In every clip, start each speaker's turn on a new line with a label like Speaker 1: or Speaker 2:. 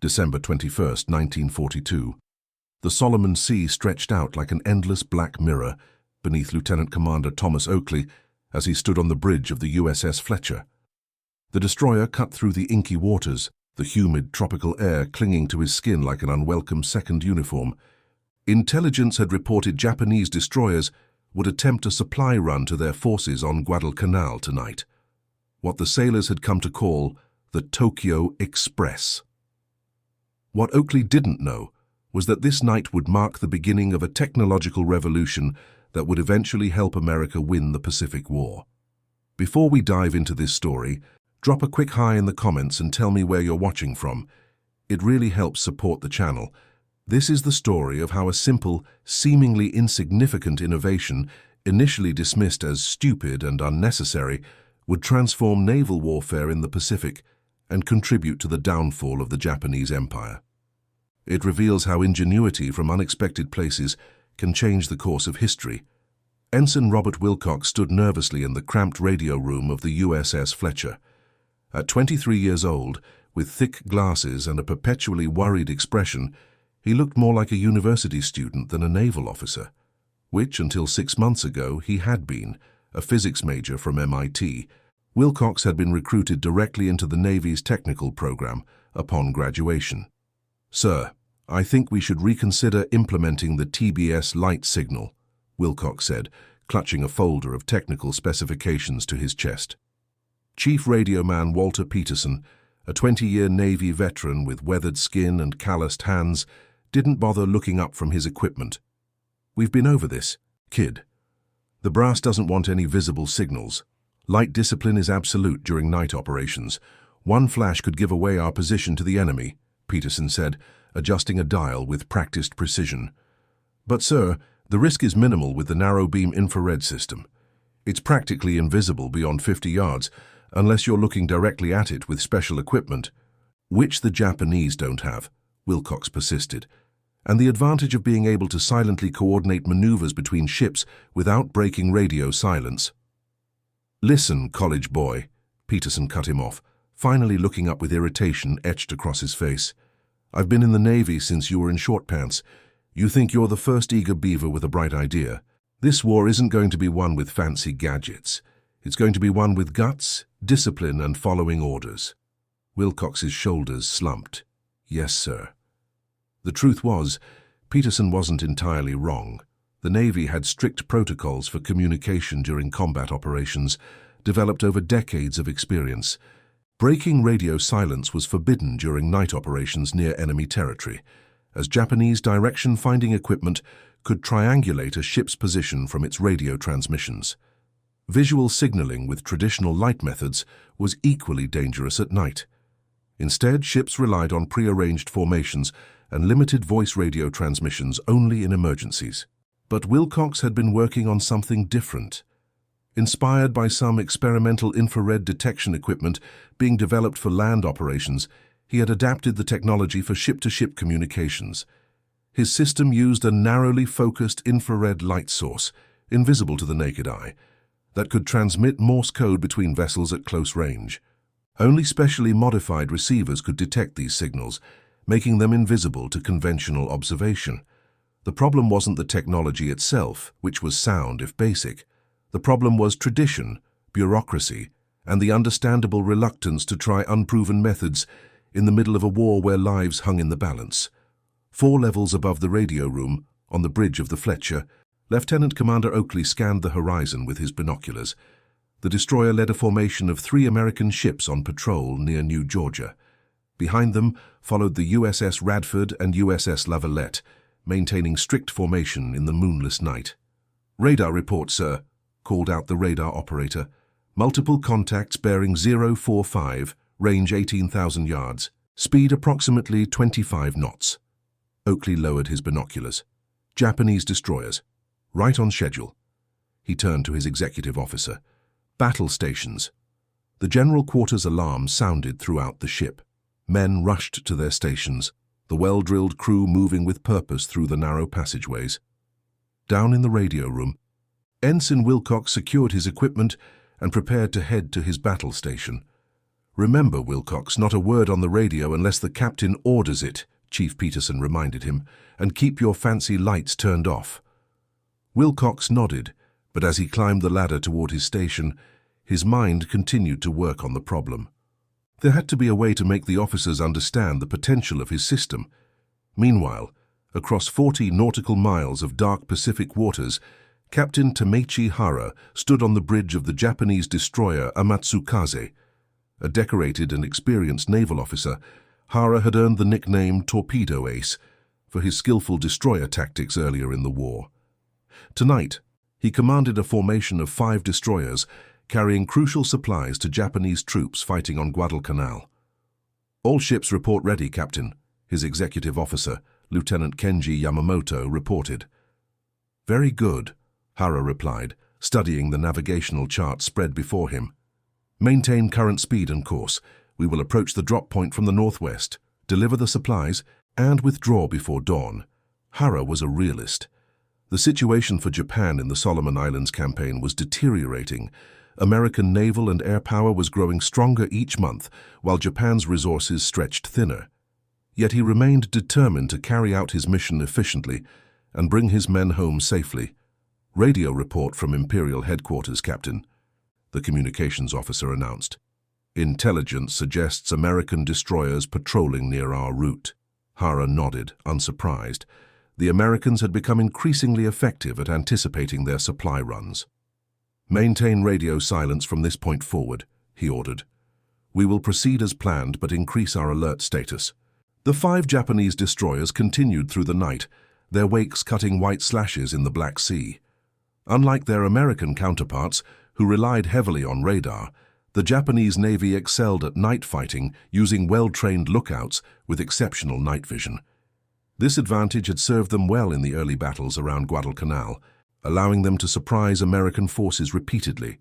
Speaker 1: December 21, 1942. The Solomon Sea stretched out like an endless black mirror beneath Lieutenant Commander Thomas Oakley as he stood on the bridge of the USS Fletcher. The destroyer cut through the inky waters, the humid tropical air clinging to his skin like an unwelcome second uniform. Intelligence had reported Japanese destroyers would attempt a supply run to their forces on Guadalcanal tonight, what the sailors had come to call the Tokyo Express. What Oakley didn't know was that this night would mark the beginning of a technological revolution that would eventually help America win the Pacific War. Before we dive into this story, drop a quick hi in the comments and tell me where you're watching from. It really helps support the channel. This is the story of how a simple, seemingly insignificant innovation, initially dismissed as stupid and unnecessary, would transform naval warfare in the Pacific and contribute to the downfall of the Japanese Empire. It reveals how ingenuity from unexpected places can change the course of history. Ensign Robert Wilcox stood nervously in the cramped radio room of the USS Fletcher. At 23 years old, with thick glasses and a perpetually worried expression, he looked more like a university student than a naval officer, which until 6 months ago he had been, a physics major from MIT. Wilcox had been recruited directly into the Navy's technical program upon graduation. "Sir, I think we should reconsider implementing the TBS light signal," Wilcox said, clutching a folder of technical specifications to his chest. Chief radioman Walter Peterson, a 20-year Navy veteran with weathered skin and calloused hands, didn't bother looking up from his equipment. "We've been over this, kid. The brass doesn't want any visible signals. Light discipline is absolute during night operations. One flash could give away our position to the enemy," Peterson said, adjusting a dial with practiced precision. "But, sir, the risk is minimal with the narrow-beam infrared system. It's practically invisible beyond 50 yards, unless you're looking directly at it with special equipment, which the Japanese don't have," Wilcox persisted, "and the advantage of being able to silently coordinate maneuvers between ships without breaking radio silence." "Listen, college boy," Peterson cut him off, finally looking up with irritation etched across his face. "I've been in the Navy since you were in short pants. You think you're the first eager beaver with a bright idea. This war isn't going to be won with fancy gadgets. It's going to be won with guts, discipline, and following orders." Wilcox's shoulders slumped. "Yes, sir." The truth was, Peterson wasn't entirely wrong. The Navy had strict protocols for communication during combat operations, developed over decades of experience. Breaking radio silence was forbidden during night operations near enemy territory, as Japanese direction-finding equipment could triangulate a ship's position from its radio transmissions. Visual signaling with traditional light methods was equally dangerous at night. Instead, ships relied on prearranged formations and limited voice radio transmissions only in emergencies. But Wilcox had been working on something different. Inspired by some experimental infrared detection equipment being developed for land operations, he had adapted the technology for ship-to-ship communications. His system used a narrowly focused infrared light source, invisible to the naked eye, that could transmit Morse code between vessels at close range. Only specially modified receivers could detect these signals, making them invisible to conventional observation. The problem wasn't the technology itself, which was sound if basic. The problem was tradition, bureaucracy, and the understandable reluctance to try unproven methods in the middle of a war where lives hung in the balance. 4 levels above the radio room, on the bridge of the Fletcher, Lieutenant Commander Oakley scanned the horizon with his binoculars. The destroyer led a formation of 3 American ships on patrol near New Georgia. Behind them followed the USS Radford and USS La Valette, maintaining strict formation in the moonless night. "Radar report, sir," called out the radar operator. "Multiple contacts bearing 045, range 18,000 yards, speed approximately 25 knots. Oakley lowered his binoculars. "Japanese destroyers. Right on schedule." He turned to his executive officer. "Battle stations." The general quarters alarm sounded throughout the ship. Men rushed to their stations, the well-drilled crew moving with purpose through the narrow passageways. Down in the radio room, Ensign Wilcox secured his equipment and prepared to head to his battle station. "Remember, Wilcox, not a word on the radio unless the captain orders it," Chief Peterson reminded him, "and keep your fancy lights turned off." Wilcox nodded, but as he climbed the ladder toward his station, his mind continued to work on the problem. There had to be a way to make the officers understand the potential of his system. Meanwhile, across 40 nautical miles of dark Pacific waters, Captain Tamechi Hara stood on the bridge of the Japanese destroyer Amatsukaze. A decorated and experienced naval officer, Hara had earned the nickname Torpedo Ace for his skillful destroyer tactics earlier in the war. Tonight, he commanded a formation of 5 destroyers carrying crucial supplies to Japanese troops fighting on Guadalcanal. "All ships report ready, Captain," his executive officer, Lieutenant Kenji Yamamoto, reported. "Very good," Hara replied, studying the navigational chart spread before him. "Maintain current speed and course. We will approach the drop point from the northwest, deliver the supplies, and withdraw before dawn." Hara was a realist. The situation for Japan in the Solomon Islands campaign was deteriorating. American naval and air power was growing stronger each month, while Japan's resources stretched thinner. Yet he remained determined to carry out his mission efficiently and bring his men home safely. "Radio report from Imperial Headquarters, Captain," the communications officer announced. "Intelligence suggests American destroyers patrolling near our route." Hara nodded, unsurprised. The Americans had become increasingly effective at anticipating their supply runs. "Maintain radio silence from this point forward," he ordered. "We will proceed as planned but increase our alert status." The 5 Japanese destroyers continued through the night, their wakes cutting white slashes in the Black Sea. Unlike their American counterparts, who relied heavily on radar, the Japanese Navy excelled at night fighting using well-trained lookouts with exceptional night vision. This advantage had served them well in the early battles around Guadalcanal, allowing them to surprise American forces repeatedly.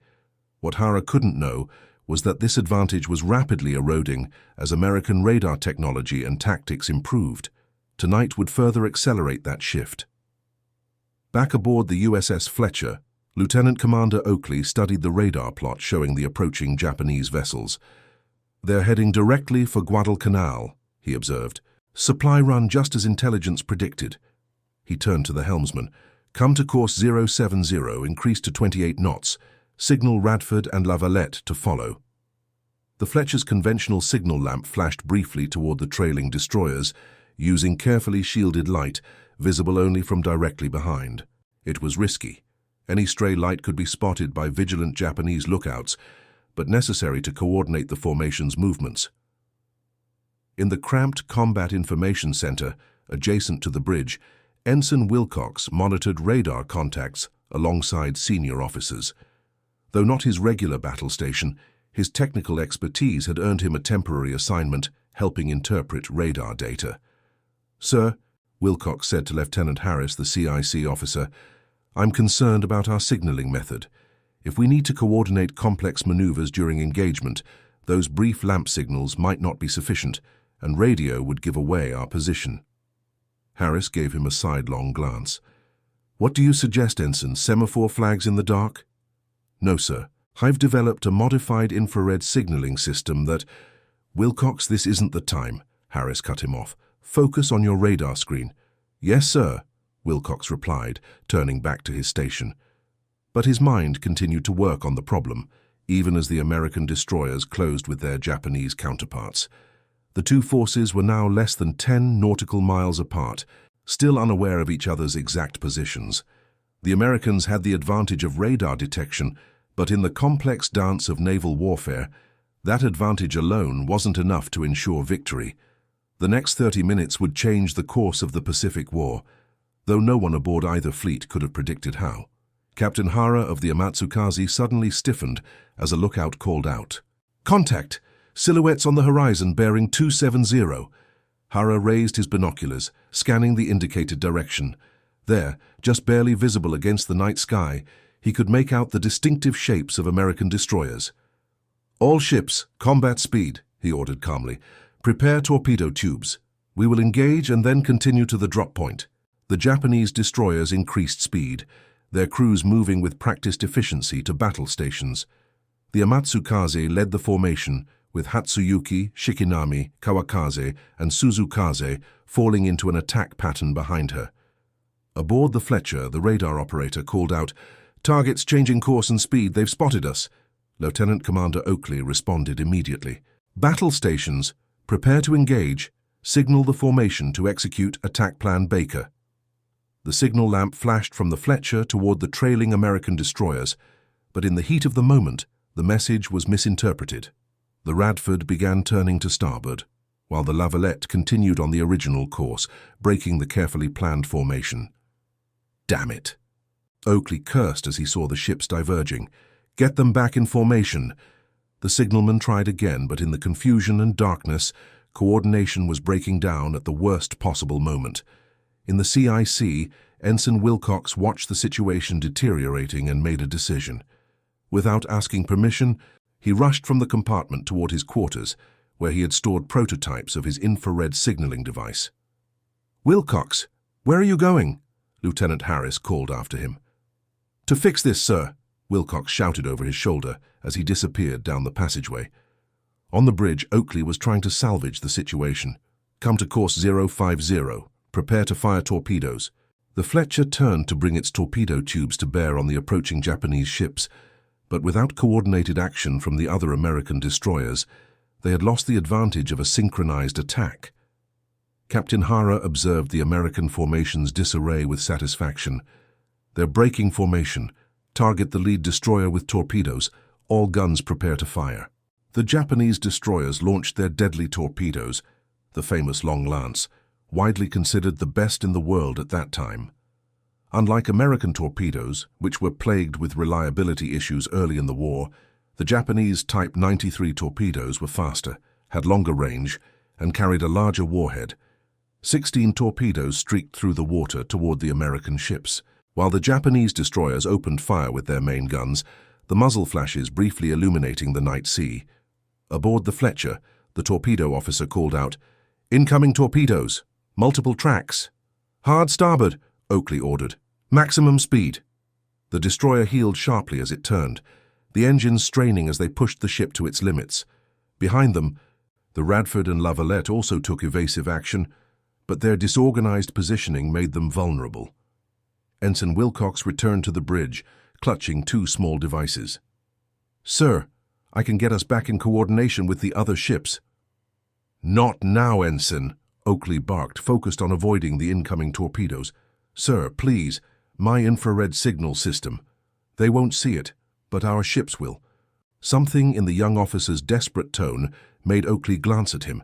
Speaker 1: What Hara couldn't know was that this advantage was rapidly eroding as American radar technology and tactics improved. Tonight would further accelerate that shift. Back aboard the USS Fletcher, Lieutenant Commander Oakley studied the radar plot showing the approaching Japanese vessels. "They're heading directly for Guadalcanal," he observed. "Supply run just as intelligence predicted." He turned to the helmsman. "Come to course 070, increase to 28 knots. Signal Radford and La Valette to follow." The Fletcher's conventional signal lamp flashed briefly toward the trailing destroyers, using carefully shielded light, visible only from directly behind. It was risky. Any stray light could be spotted by vigilant Japanese lookouts, but necessary to coordinate the formation's movements. In the cramped Combat Information Center, adjacent to the bridge, Ensign Wilcox monitored radar contacts alongside senior officers. Though not his regular battle station, his technical expertise had earned him a temporary assignment helping interpret radar data. "Sir," Wilcox said to Lieutenant Harris, the CIC officer, "I'm concerned about our signaling method. If we need to coordinate complex maneuvers during engagement, those brief lamp signals might not be sufficient, and radio would give away our position." Harris gave him a sidelong glance. "What do you suggest, Ensign? Semaphore flags in the dark?" "No, sir. I've developed a modified infrared signaling system that—" "Wilcox, this isn't the time," Harris cut him off. "Focus on your radar screen." "Yes, sir," Wilcox replied, turning back to his station. But his mind continued to work on the problem, even as the American destroyers closed with their Japanese counterparts. The two forces were now less than 10 nautical miles apart, still unaware of each other's exact positions. The Americans had the advantage of radar detection, but in the complex dance of naval warfare, that advantage alone wasn't enough to ensure victory. The next 30 minutes would change the course of the Pacific War, though no one aboard either fleet could have predicted how. Captain Hara of the Amatsukaze suddenly stiffened as a lookout called out. "Contact! Silhouettes on the horizon bearing 270. Hara raised his binoculars, scanning the indicated direction. There, just barely visible against the night sky, he could make out the distinctive shapes of American destroyers. "All ships, combat speed," he ordered calmly. "Prepare torpedo tubes. We will engage and then continue to the drop point." The Japanese destroyers increased speed, their crews moving with practiced efficiency to battle stations. The Amatsukaze led the formation, with Hatsuyuki, Shikinami, Kawakaze, and Suzukaze falling into an attack pattern behind her. Aboard the Fletcher, the radar operator called out, "Targets changing course and speed, they've spotted us." Lieutenant Commander Oakley responded immediately. "Battle stations, prepare to engage. Signal the formation to execute Attack Plan Baker." The signal lamp flashed from the Fletcher toward the trailing American destroyers, but in the heat of the moment, the message was misinterpreted. The Radford began turning to starboard, while the Lavalette continued on the original course, breaking the carefully planned formation. "Damn it!" Oakley cursed as he saw the ships diverging. "Get them back in formation." The signalman tried again, but in the confusion and darkness, coordination was breaking down at the worst possible moment. In the CIC, Ensign Wilcox watched the situation deteriorating and made a decision. Without asking permission, he rushed from the compartment toward his quarters, where he had stored prototypes of his infrared signaling device. "Wilcox, where are you going?" Lieutenant Harris called after him. "To fix this, sir," Wilcox shouted over his shoulder as he disappeared down the passageway. On the bridge, Oakley was trying to salvage the situation. "Come to course 050. Prepare to fire torpedoes." The Fletcher turned to bring its torpedo tubes to bear on the approaching Japanese ships, but without coordinated action from the other American destroyers, they had lost the advantage of a synchronized attack. Captain Hara observed the American formation's disarray with satisfaction. "They're breaking formation. Target the lead destroyer with torpedoes. All guns prepare to fire." The Japanese destroyers launched their deadly torpedoes, the famous Long Lance, widely considered the best in the world at that time. Unlike American torpedoes, which were plagued with reliability issues early in the war, the Japanese Type 93 torpedoes were faster, had longer range, and carried a larger warhead. 16 torpedoes streaked through the water toward the American ships. While the Japanese destroyers opened fire with their main guns, the muzzle flashes briefly illuminating the night sea. Aboard the Fletcher, the torpedo officer called out, "Incoming torpedoes! Multiple tracks!" "Hard starboard," Oakley ordered. "Maximum speed." The destroyer heeled sharply as it turned, the engines straining as they pushed the ship to its limits. Behind them, the Radford and Lavalette also took evasive action, but their disorganized positioning made them vulnerable. Ensign Wilcox returned to the bridge, clutching two small devices. "Sir, I can get us back in coordination with the other ships." "Not now, Ensign," Oakley barked, focused on avoiding the incoming torpedoes. "Sir, please, my infrared signal system. They won't see it, but our ships will." Something in the young officer's desperate tone made Oakley glance at him.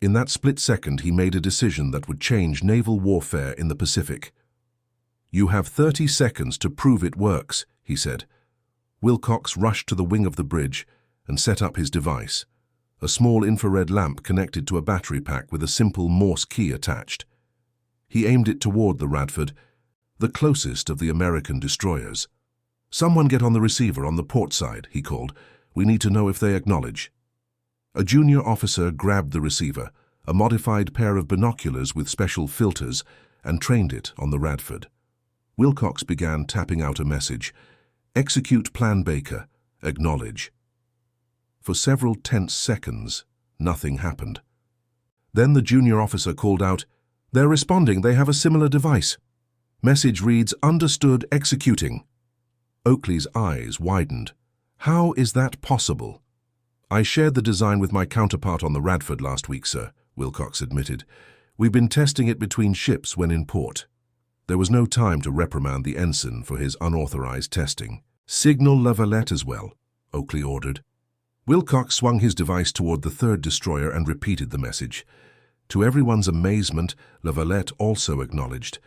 Speaker 1: In that split second, he made a decision that would change naval warfare in the Pacific. "You have 30 seconds to prove it works," he said. Wilcox rushed to the wing of the bridge and set up his device, a small infrared lamp connected to a battery pack with a simple Morse key attached. He aimed it toward the Radford, the closest of the American destroyers. "Someone get on the receiver on the port side," he called. "We need to know if they acknowledge." A junior officer grabbed the receiver, a modified pair of binoculars with special filters, and trained it on the Radford. Wilcox began tapping out a message. "Execute Plan Baker. Acknowledge." For several tense seconds, nothing happened. Then the junior officer called out, "They're responding. They have a similar device." Message reads, "Understood, executing." Oakley's eyes widened. "How is that possible?" "I shared the design with my counterpart on the Radford last week, sir," Wilcox admitted. "We've been testing it between ships when in port." There was no time to reprimand the ensign for his unauthorized testing. "Signal Lavalette as well," Oakley ordered. Wilcox swung his device toward the third destroyer and repeated the message. To everyone's amazement, Lavalette also acknowledged.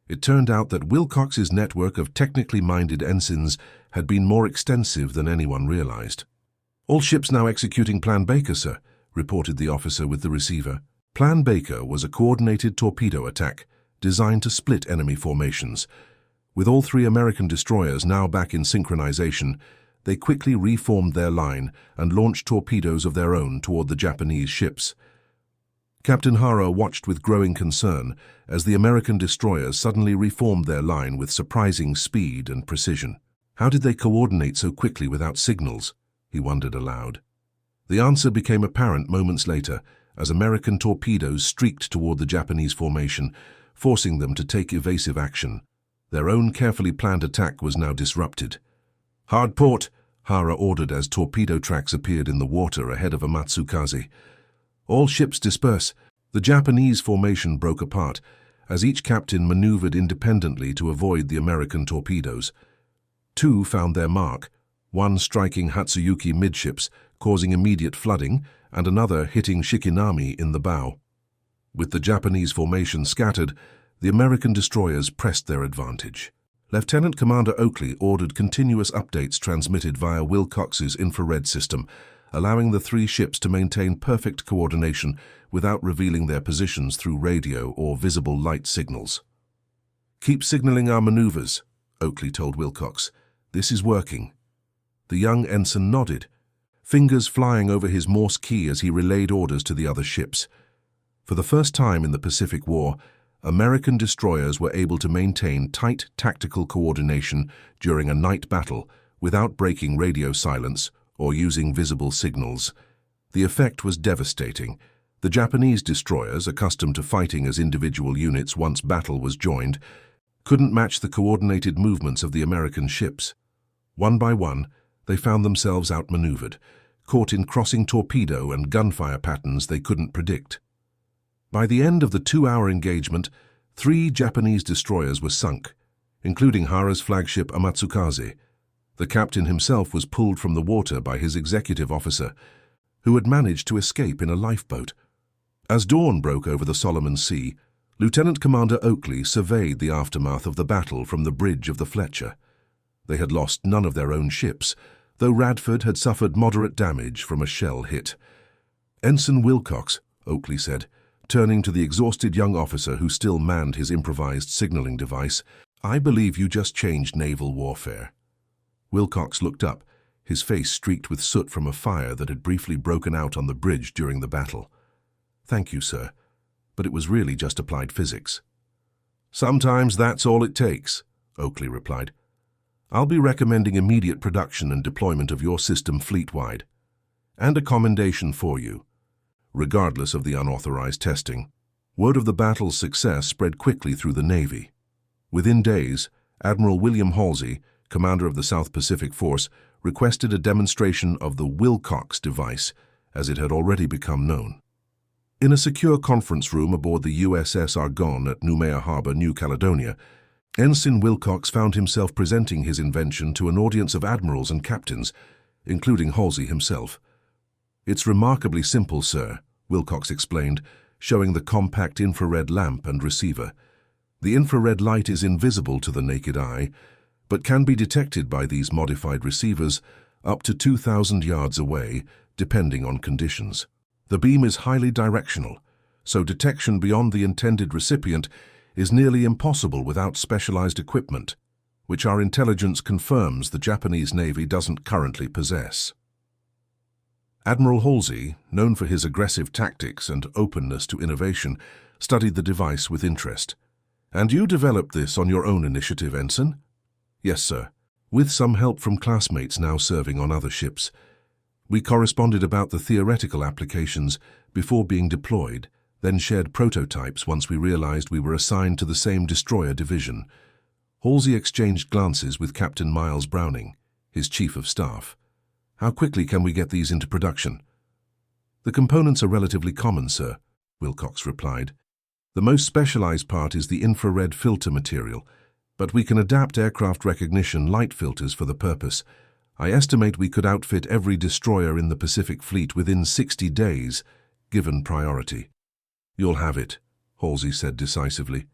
Speaker 1: It turned out that Wilcox's network of technically minded ensigns had been more extensive than anyone realized. "All ships now executing Plan Baker, sir," reported the officer with the receiver. Plan Baker was a coordinated torpedo attack designed to split enemy formations. With all three American destroyers now back in synchronization, they quickly reformed their line and launched torpedoes of their own toward the Japanese ships. Captain Hara watched with growing concern as the American destroyers suddenly reformed their line with surprising speed and precision. How did they coordinate so quickly without signals? He wondered aloud. The answer became apparent moments later as American torpedoes streaked toward the Japanese formation, forcing them to take evasive action. Their own carefully planned attack was now disrupted. "Hard port," Hara ordered as torpedo tracks appeared in the water ahead of Amatsukaze. "All ships disperse." The Japanese formation broke apart as each captain maneuvered independently to avoid the American torpedoes. Two found their mark, one striking Hatsuyuki midships, causing immediate flooding, and another hitting Shikinami in the bow. With the Japanese formation scattered, the American destroyers pressed their advantage. Lieutenant Commander Oakley ordered continuous updates transmitted via Wilcox's infrared system, allowing the three ships to maintain perfect coordination without revealing their positions through radio or visible light signals. "Keep signaling our maneuvers," Oakley told Wilcox. "This is working." The young ensign nodded, fingers flying over his Morse key as he relayed orders to the other ships. For the first time in the Pacific War, American destroyers were able to maintain tight tactical coordination during a night battle without breaking radio silence or using visible signals. The effect was devastating. The Japanese destroyers, accustomed to fighting as individual units once battle was joined, couldn't match the coordinated movements of the American ships. One by one, they found themselves outmaneuvered, caught in crossing torpedo and gunfire patterns they couldn't predict. By the end of the 2-hour engagement, 3 Japanese destroyers were sunk, including Hara's flagship Amatsukaze. The captain himself was pulled from the water by his executive officer, who had managed to escape in a lifeboat. As dawn broke over the Solomon Sea, Lieutenant Commander Oakley surveyed the aftermath of the battle from the bridge of the Fletcher. They had lost none of their own ships, though Radford had suffered moderate damage from a shell hit. "Ensign Wilcox," Oakley said, turning to the exhausted young officer who still manned his improvised signaling device, "I believe you just changed naval warfare." Wilcox looked up, his face streaked with soot from a fire that had briefly broken out on the bridge during the battle. "Thank you, sir, but it was really just applied physics." "Sometimes that's all it takes," Oakley replied. "I'll be recommending immediate production and deployment of your system fleet-wide, and a commendation for you, regardless of the unauthorized testing." Word of the battle's success spread quickly through the Navy. Within days, Admiral William Halsey, commander of the South Pacific Force, requested a demonstration of the Wilcox device, as it had already become known. In a secure conference room aboard the USS Argonne at Noumea Harbor, New Caledonia, Ensign Wilcox found himself presenting his invention to an audience of admirals and captains, including Halsey himself. "It's remarkably simple, sir," Wilcox explained, showing the compact infrared lamp and receiver. "The infrared light is invisible to the naked eye, but can be detected by these modified receivers up to 2,000 yards away, depending on conditions. The beam is highly directional, so detection beyond the intended recipient is nearly impossible without specialized equipment, which our intelligence confirms the Japanese Navy doesn't currently possess." Admiral Halsey, known for his aggressive tactics and openness to innovation, studied the device with interest. "And you developed this on your own initiative, Ensign?" "Yes, sir, with some help from classmates now serving on other ships. We corresponded about the theoretical applications before being deployed, then shared prototypes once we realized we were assigned to the same destroyer division." Halsey exchanged glances with Captain Miles Browning, his chief of staff. "How quickly can we get these into production?" "The components are relatively common, sir," Wilcox replied. "The most specialized part is the infrared filter material, but we can adapt aircraft recognition light filters for the purpose. I estimate we could outfit every destroyer in the Pacific Fleet within 60 days, given priority." "You'll have it," Halsey said decisively.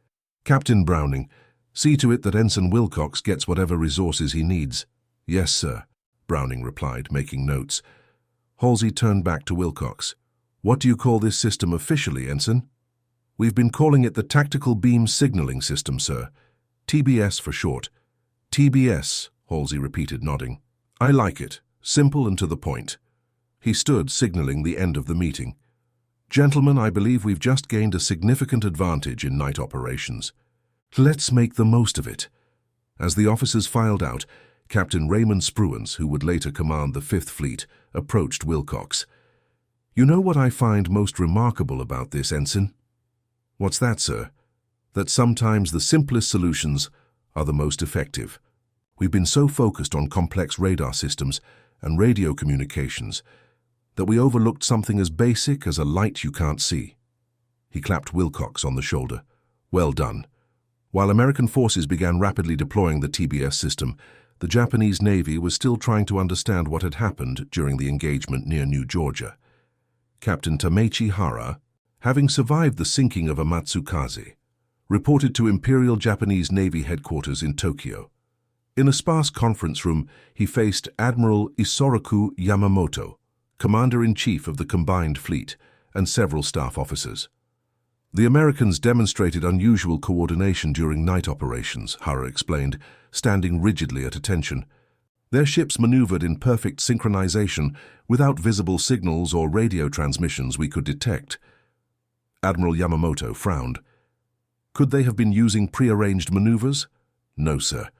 Speaker 1: "Captain Browning, see to it that Ensign Wilcox gets whatever resources he needs." "Yes, sir," Browning replied, making notes. Halsey turned back to Wilcox. "What do you call this system officially, Ensign?" "We've been calling it the Tactical Beam Signaling System, sir. TBS for short." "TBS," Halsey repeated, nodding. "I like it. Simple and to the point." He stood, signaling the end of the meeting. "Gentlemen, I believe we've just gained a significant advantage in night operations. Let's make the most of it." As the officers filed out, Captain Raymond Spruance, who would later command the Fifth Fleet, approached Wilcox. You know what I find most remarkable about this, Ensign? What's that, sir? That sometimes the simplest solutions are the most effective. We've been so focused on complex radar systems and radio communications that we overlooked something as basic as a light you can't see. He clapped Wilcox on the shoulder. Well done. While American forces began rapidly deploying the TBS system, the Japanese Navy was still trying to understand what had happened during the engagement near New Georgia. Captain Tamechi Hara, having survived the sinking of a Matsukaze, reported to Imperial Japanese Navy headquarters in Tokyo. In a sparse conference room, he faced Admiral Isoroku Yamamoto, Commander-in-Chief of the Combined Fleet, and several staff officers. The Americans demonstrated unusual coordination during night operations, Hara explained, standing rigidly at attention. Their ships maneuvered in perfect synchronization without visible signals or radio transmissions we could detect. Admiral Yamamoto frowned. Could they have been using prearranged maneuvers? No, sir.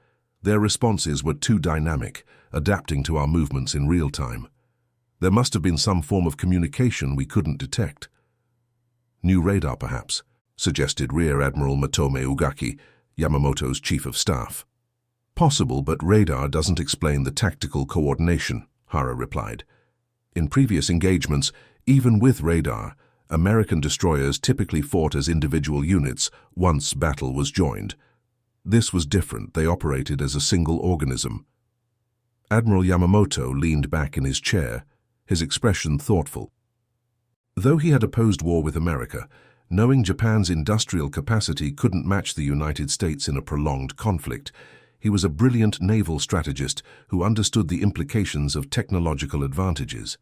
Speaker 1: Their responses were too dynamic, adapting to our movements in real time. There must have been some form of communication we couldn't detect. New radar, perhaps, suggested Rear Admiral Matome Ugaki, Yamamoto's chief of staff. Possible, but radar doesn't explain the tactical coordination, Hara replied. In previous engagements, even with radar, American destroyers typically fought as individual units once battle was joined. This was different. They operated as a single organism. Admiral Yamamoto leaned back in his chair, his expression thoughtful. Though he had opposed war with America, knowing Japan's industrial capacity couldn't match the United States in a prolonged conflict, he was a brilliant naval strategist who understood the implications of technological advantages.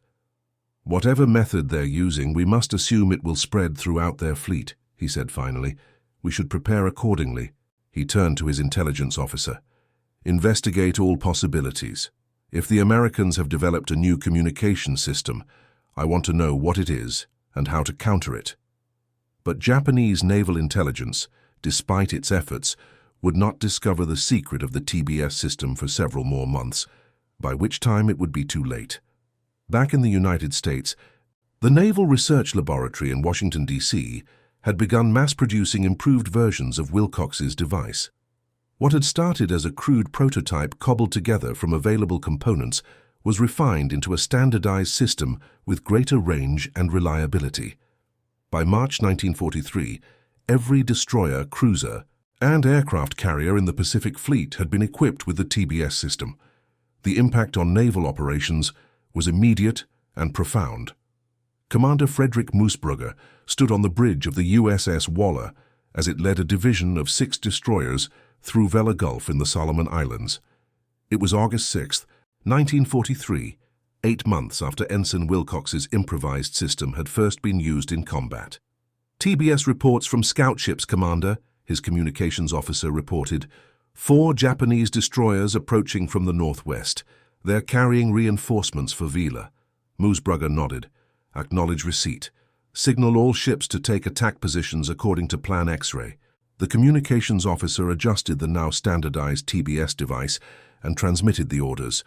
Speaker 1: Whatever method they're using, we must assume it will spread throughout their fleet, he said finally. We should prepare accordingly. He turned to his intelligence officer. Investigate all possibilities. If the Americans have developed a new communication system, I want to know what it is and how to counter it. But Japanese naval intelligence, despite its efforts, would not discover the secret of the TBS system for several more months, by which time it would be too late. Back in the United States, the Naval Research Laboratory in Washington, D.C., had begun mass-producing improved versions of Wilcox's device. What had started as a crude prototype cobbled together from available components was refined into a standardized system with greater range and reliability. By March 1943, every destroyer, cruiser, and aircraft carrier in the Pacific Fleet had been equipped with the TBS system. The impact on naval operations was immediate and profound. Commander Frederick Moosbrugger stood on the bridge of the USS Waller as it led a division of 6 destroyers through Vela Gulf in the Solomon Islands. It was August 6, 1943, 8 months after Ensign Wilcox's improvised system had first been used in combat. TBS reports from scout ships, Commander, his communications officer reported. 4 Japanese destroyers approaching from the northwest. They're carrying reinforcements for Vela. Moosbrugger nodded. Acknowledge receipt. Signal all ships to take attack positions according to Plan X-ray. The communications officer adjusted the now standardized TBS device and transmitted the orders.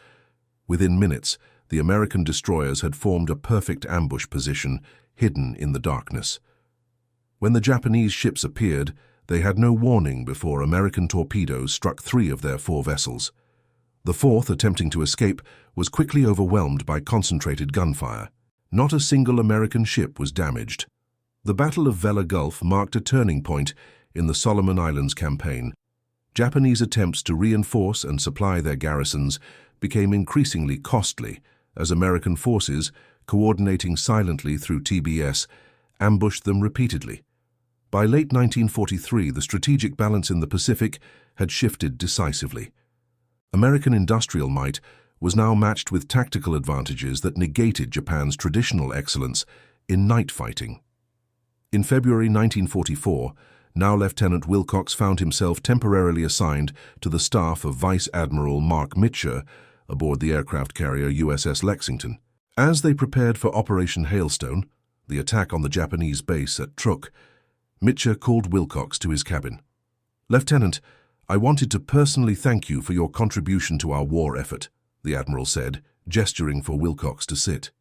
Speaker 1: Within minutes, the American destroyers had formed a perfect ambush position, hidden in the darkness. When the Japanese ships appeared, they had no warning before American torpedoes struck 3 of their 4 vessels. The 4th, attempting to escape, was quickly overwhelmed by concentrated gunfire. Not a single American ship was damaged. The Battle of Vela Gulf marked a turning point in the Solomon Islands campaign. Japanese attempts to reinforce and supply their garrisons became increasingly costly as American forces, coordinating silently through TBS, ambushed them repeatedly. By late 1943, the strategic balance in the Pacific had shifted decisively. American industrial might was now matched with tactical advantages that negated Japan's traditional excellence in night fighting. In February 1944, now Lieutenant Wilcox found himself temporarily assigned to the staff of Vice Admiral Mark Mitcher aboard the aircraft carrier USS Lexington. As they prepared for Operation Hailstone, the attack on the Japanese base at Truk, Mitcher called Wilcox to his cabin. "Lieutenant, I wanted to personally thank you for your contribution to our war effort," the Admiral said, gesturing for Wilcox to sit.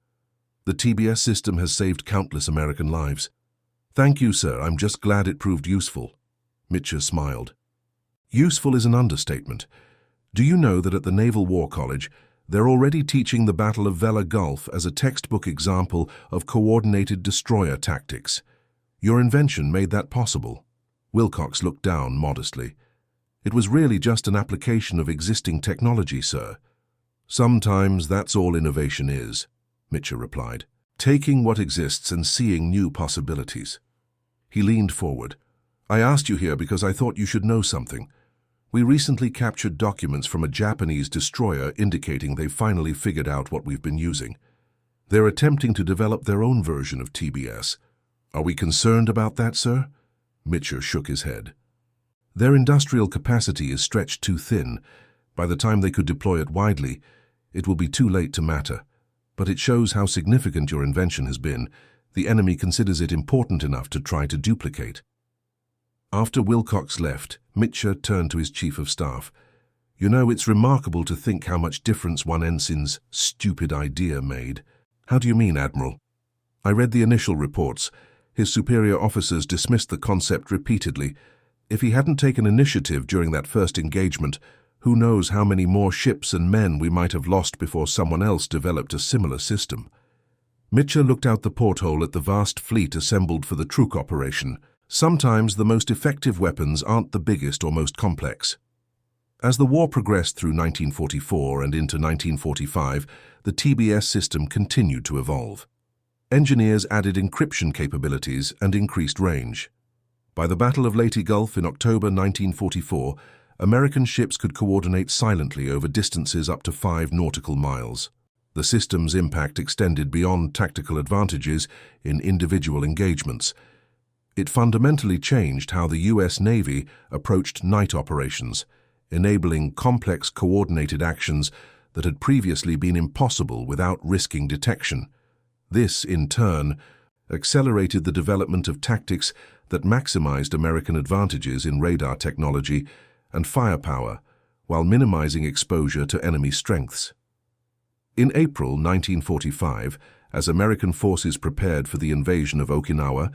Speaker 1: The TBS system has saved countless American lives. Thank you, sir. I'm just glad it proved useful. Mitchell smiled. Useful is an understatement. Do you know that at the Naval War College, they're already teaching the Battle of Vella Gulf as a textbook example of coordinated destroyer tactics? Your invention made that possible. Wilcox looked down modestly. It was really just an application of existing technology, sir. Sometimes that's all innovation is, Mitchell replied, taking what exists and seeing new possibilities. He leaned forward. I asked you here because I thought you should know something. We recently captured documents from a Japanese destroyer indicating they've finally figured out what we've been using. They're attempting to develop their own version of TBS. Are we concerned about that, sir? Mitchell shook his head. Their industrial capacity is stretched too thin. By the time they could deploy it widely, it will be too late to matter. But it shows how significant your invention has been. The enemy considers it important enough to try to duplicate. After Wilcox left, Mitchell turned to his chief of staff. You know, it's remarkable to think how much difference one ensign's stupid idea made. How do you mean, Admiral? I read the initial reports. His superior officers dismissed the concept repeatedly. If he hadn't taken initiative during that first engagement, who knows how many more ships and men we might have lost before someone else developed a similar system. Mitchell looked out the porthole at the vast fleet assembled for the Truk operation. Sometimes the most effective weapons aren't the biggest or most complex. As the war progressed through 1944 and into 1945, the TBS system continued to evolve. Engineers added encryption capabilities and increased range. By the Battle of Leyte Gulf in October 1944, American ships could coordinate silently over distances up to 5 nautical miles. The system's impact extended beyond tactical advantages in individual engagements. It fundamentally changed how the U.S. Navy approached night operations, enabling complex coordinated actions that had previously been impossible without risking detection. This, in turn, accelerated the development of tactics that maximized American advantages in radar technology and firepower, while minimizing exposure to enemy strengths. In April 1945, as American forces prepared for the invasion of Okinawa,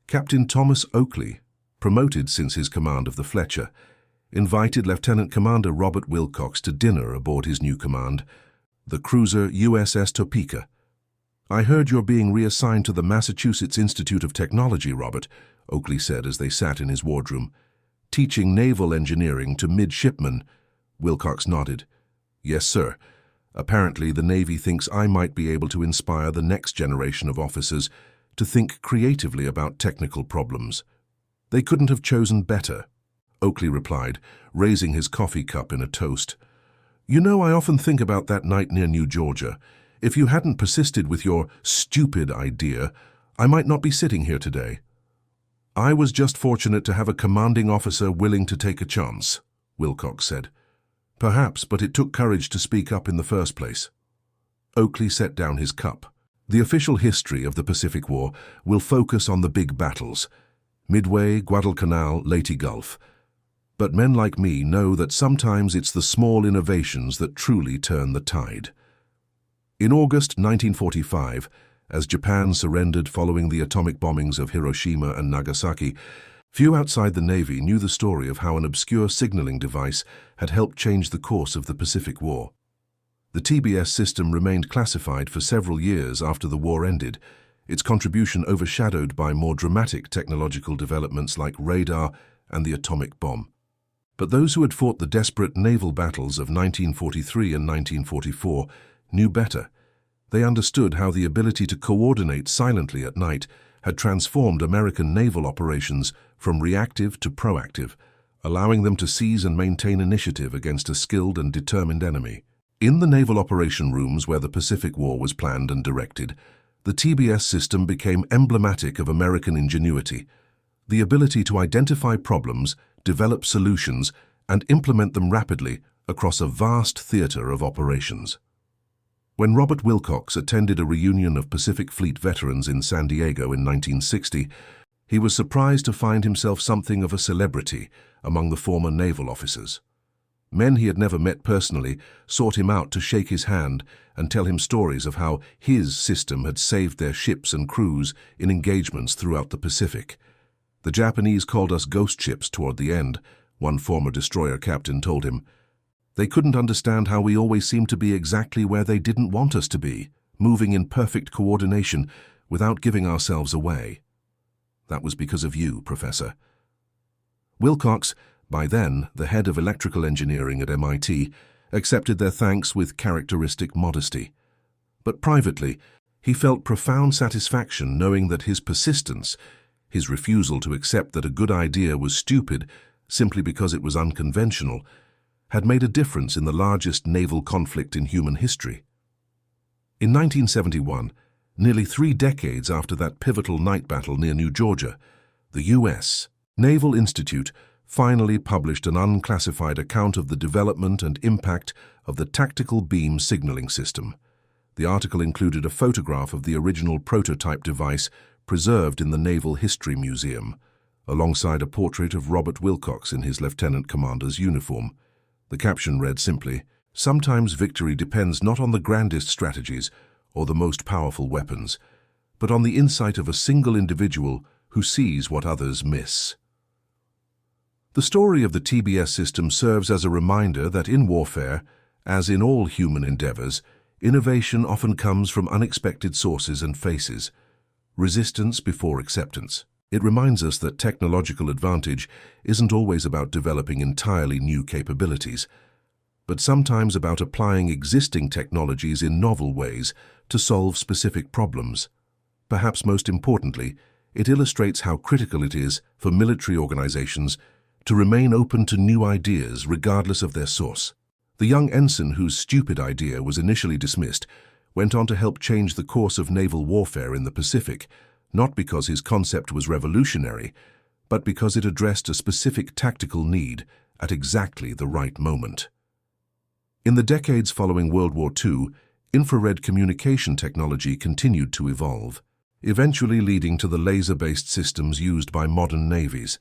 Speaker 1: Captain Thomas Oakley, promoted since his command of the Fletcher, invited Lieutenant Commander Robert Wilcox to dinner aboard his new command, the cruiser USS Topeka. I heard you're being reassigned to the Massachusetts Institute of Technology, Robert, Oakley said as they sat in his wardroom. Teaching naval engineering to midshipmen. Wilcox nodded. Yes, sir. Apparently the Navy thinks I might be able to inspire the next generation of officers to think creatively about technical problems. They couldn't have chosen better, Oakley replied, raising his coffee cup in a toast. You know, I often think about that night near New Georgia. If you hadn't persisted with your stupid idea, I might not be sitting here today. I was just fortunate to have a commanding officer willing to take a chance, Wilcox said. Perhaps, but it took courage to speak up in the first place. Oakley set down his cup. The official history of the Pacific War will focus on the big battles, Midway, Guadalcanal, Leyte Gulf. But men like me know that sometimes it's the small innovations that truly turn the tide. In August 1945, as Japan surrendered following the atomic bombings of Hiroshima and Nagasaki, few outside the Navy knew the story of how an obscure signaling device had helped change the course of the Pacific War. The TBS system remained classified for several years after the war ended, its contribution overshadowed by more dramatic technological developments like radar and the atomic bomb. But those who had fought the desperate naval battles of 1943 and 1944 knew better. They understood how the ability to coordinate silently at night had transformed American naval operations from reactive to proactive, allowing them to seize and maintain initiative against a skilled and determined enemy. In the naval operation rooms where the Pacific War was planned and directed, the TBS system became emblematic of American ingenuity, the ability to identify problems, develop solutions, and implement them rapidly across a vast theater of operations. When Robert Wilcox attended a reunion of Pacific Fleet veterans in San Diego in 1960, he was surprised to find himself something of a celebrity among the former naval officers. Men he had never met personally sought him out to shake his hand and tell him stories of how his system had saved their ships and crews in engagements throughout the Pacific. "The Japanese called us ghost ships toward the end," one former destroyer captain told him. "They couldn't understand how we always seemed to be exactly where they didn't want us to be, moving in perfect coordination without giving ourselves away." "That was because of you, Professor." Wilcox, by then the head of electrical engineering at MIT, accepted their thanks with characteristic modesty. But privately, he felt profound satisfaction knowing that his persistence, his refusal to accept that a good idea was stupid simply because it was unconventional, had made a difference in the largest naval conflict in human history. In 1971, nearly 3 decades after that pivotal night battle near New Georgia, the U.S. Naval Institute finally published an unclassified account of the development and impact of the tactical beam signaling system. The article included a photograph of the original prototype device preserved in the Naval History Museum, alongside a portrait of Robert Wilcox in his lieutenant commander's uniform. The caption read simply, "Sometimes victory depends not on the grandest strategies or the most powerful weapons, but on the insight of a single individual who sees what others miss." The story of the TBS system serves as a reminder that in warfare, as in all human endeavors, innovation often comes from unexpected sources and faces. Resistance before acceptance. It reminds us that technological advantage isn't always about developing entirely new capabilities, but sometimes about applying existing technologies in novel ways to solve specific problems. Perhaps most importantly, it illustrates how critical it is for military organizations to remain open to new ideas regardless of their source. The young ensign whose stupid idea was initially dismissed went on to help change the course of naval warfare in the Pacific, not because his concept was revolutionary, but because it addressed a specific tactical need at exactly the right moment. In the decades following World War II, infrared communication technology continued to evolve, eventually leading to the laser-based systems used by modern navies.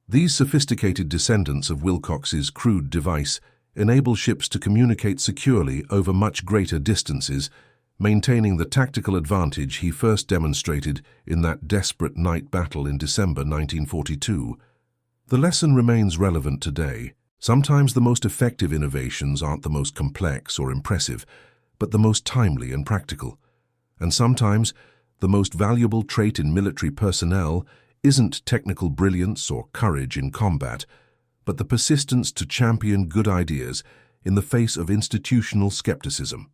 Speaker 1: These sophisticated descendants of Wilcox's crude device enable ships to communicate securely over much greater distances, maintaining the tactical advantage he first demonstrated in that desperate night battle in December 1942. The lesson remains relevant today. Sometimes the most effective innovations aren't the most complex or impressive, but the most timely and practical. And sometimes the most valuable trait in military personnel isn't technical brilliance or courage in combat, but the persistence to champion good ideas in the face of institutional skepticism.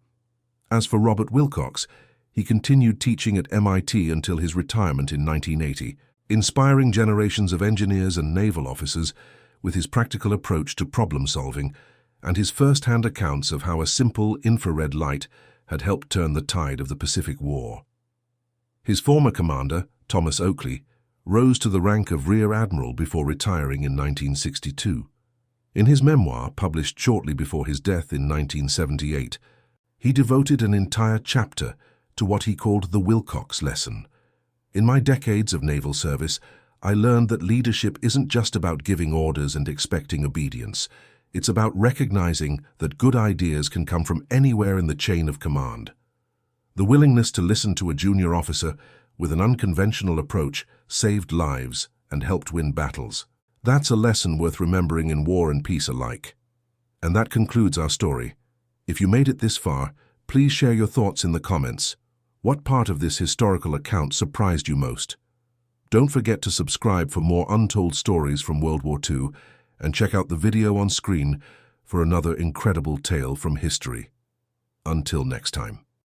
Speaker 1: As for Robert Wilcox, he continued teaching at MIT until his retirement in 1980, inspiring generations of engineers and naval officers with his practical approach to problem-solving and his first-hand accounts of how a simple infrared light had helped turn the tide of the Pacific War. His former commander, Thomas Oakley, rose to the rank of Rear Admiral before retiring in 1962. In his memoir, published shortly before his death in 1978, he devoted an entire chapter to what he called the Wilcox lesson. "In my decades of naval service, I learned that leadership isn't just about giving orders and expecting obedience. It's about recognizing that good ideas can come from anywhere in the chain of command. The willingness to listen to a junior officer with an unconventional approach saved lives and helped win battles. That's a lesson worth remembering in war and peace alike." And that concludes our story. If you made it this far, please share your thoughts in the comments. What part of this historical account surprised you most? Don't forget to subscribe for more untold stories from World War II and check out the video on screen for another incredible tale from history. Until next time.